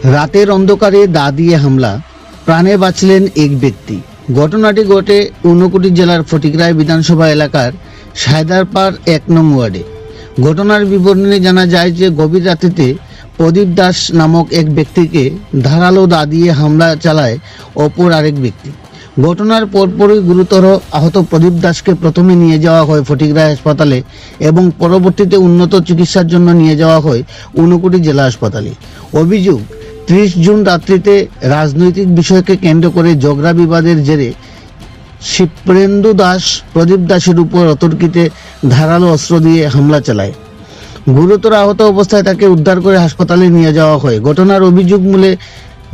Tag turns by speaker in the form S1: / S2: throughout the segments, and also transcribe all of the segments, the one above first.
S1: রাতের অন্ধকারে দা দিয়ে হামলা, প্রাণে বাঁচলেন এক ব্যক্তি। ঘটনাটি ঘটে ঊনকোটি জেলার ফটিকরায় বিধানসভা এলাকার সায়দারপাড় ১ নং ওয়ার্ডে। ঘটনার বিবরণে জানা যায় যে গভীর রাতেতে প্রদীপ দাস নামক এক ব্যক্তিকে ধারালো দা দিয়ে হামলা চালায় অপর আরেক ব্যক্তি। ঘটনার পরপরই গুরুতর আহত প্রদীপ দাসকে প্রথমে নিয়ে যাওয়া হয় ফটিকরায় হাসপাতালে এবং পরবর্তীতে উন্নত চিকিৎসার জন্য নিয়ে যাওয়া হয় ঊনকোটি জেলা হাসপাতালে। অভিযোগ, 30 জুন রাত্রিতে রাজনৈতিক বিষয়কে কেন্দ্র করে ঝগড়া বিবাদের জেরে শিপ্রেন্দু দাস প্রদীপ দাসের উপর অতর্কিতে ধারালো অস্ত্র দিয়ে হামলা চালায়। গুরুতর আহত অবস্থায় তাকে উদ্ধার করে হাসপাতালে নিয়ে যাওয়া হয়। ঘটনার অভিযোগ মূলে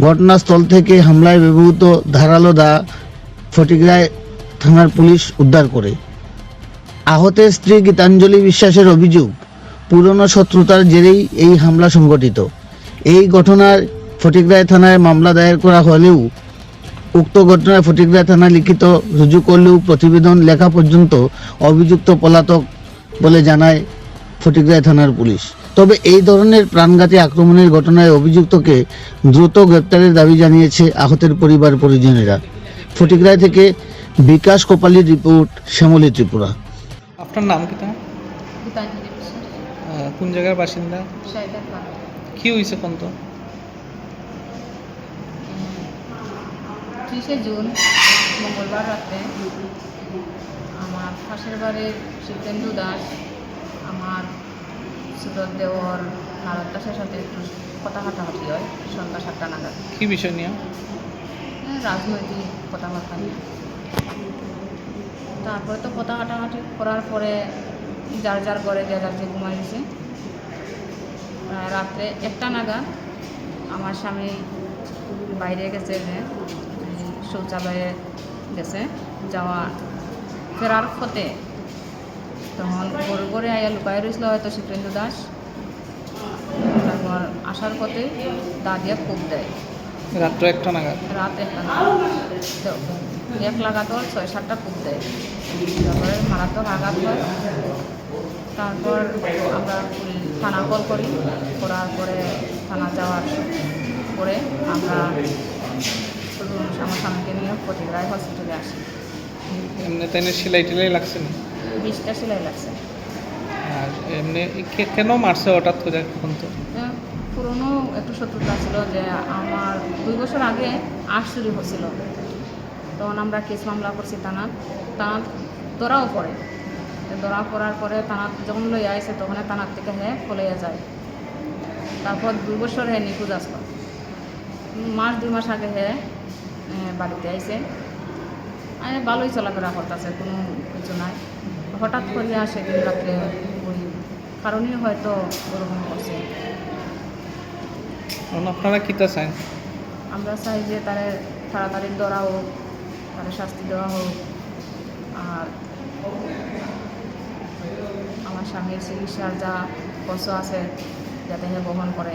S1: ঘটনাস্থল থেকে হামলায় ব্যবহৃত ধারালো দা ফটিকরায় থানার পুলিশ উদ্ধার করে। আহতের স্ত্রী গীতাঞ্জলি বিশ্বাসের অভিযোগ, পুরনো শত্রুতার জেরেই এই হামলা সংঘটিত। এই ঘটনায় ফটিকরায় থানায় মামলা দায়ের করা হলেও উক্ত ঘটনায় ফটিকরায় থানায় লিখিত রুজু করলেও প্রতিবেদন লেখা পর্যন্ত অভিযুক্ত পলাতক বলে জানায় ফটিকরায় থানার পুলিশ। তবে এই ধরনের প্রাণঘাতী আক্রমণের ঘটনায় অভিযুক্তকে দ্রুত গ্রেপ্তারের দাবি জানিয়েছে আহতের পরিবার পরিজনেরা। ফটিকরায় থেকে বিকাশ কোপালির রিপোর্ট, শ্যামলী ত্রিপুরা।
S2: আপনার নাম কি?
S3: গীতাঞ্জলি বিশ্বাস,
S2: কোন জায়গার বাসিন্দা?
S3: সায়দারপাড়।
S2: কি হয়েছে কোন তো?
S3: 30শে জুন মঙ্গলবার রাতে আমার পাশের বাড়ির শিবেন্দু দাস আমার সুরত দেওয়ার নারদ দাসের সাথে একটু কথা কাটাকাটি হয় সন্ধ্যা 7টা নাগাদ।
S2: কি বিষয় নিয়ে?
S3: রাজনৈতিক কথাবার্তা নিয়ে। তারপরে তো কথা কাটাকাটি করার পরে যার যার ঘরে যে যার যে ঘুমাই গেছে। রাত্রে 1টা নাগাদ আমার স্বামী বাইরে গেছে, শৌচালয়ে গেছে, ফেরার পথে তখন গড়ে গড়ে আয়া লুকায় রয়েছিল হয়তো শিবেন্দু দাস। তারপর আসার পথে দা দিয়ে কূপ দেয়
S2: রাত্র 1টা নাগাদ।
S3: রাত 1টা নাগাদ এক লাগাতর 6-7টা কূপ দেয়। তারপরে মারাত্মক আঘাত হয়। তারপর আমরা থানা কল করি, করার পরে থানা যাওয়ার পরে আমরা আমার স্বামীকে নিয়ে ফটিকরায় হসপিটালে আসি।
S2: এমনি তাই সেলাই টেলাই লাগছে না?
S3: 20টা সেলাই লাগছে।
S2: আর এমনি কেন মারছে হঠাৎ করে এখন তো?
S3: পুরনো একটু শত্রুতা ছিল যে আমার 2 বছর আগে আশ চুরি হচ্ছিল, তখন আমরা কেস মামলা করছি থানাত ধরাও পড়ে। ধরা পড়ার পরে থানাত যখন লইয়া আইসে তখন থানার থেকে ফলাইয়া যায়। তারপর 2 বছর নিখোঁজ আসলো। 2 মাস আগে বাড়িতে আইসে, ভালোই চলাফেরা করতেছে, কোনো কিছু নাই। হঠাৎ করে সেদিন রাত্রে ওই কারণেই হয়তো ওরকম করছে।
S2: আপনারা কিতা চান?
S3: আমরা চাই যে তাদের তাড়াতাড়ি ধরা হোক, তাদের শাস্তি দেওয়া হোক, আর আমার স্বামীর চিকিৎসার যা খরচ আছে যাতে বহন করে।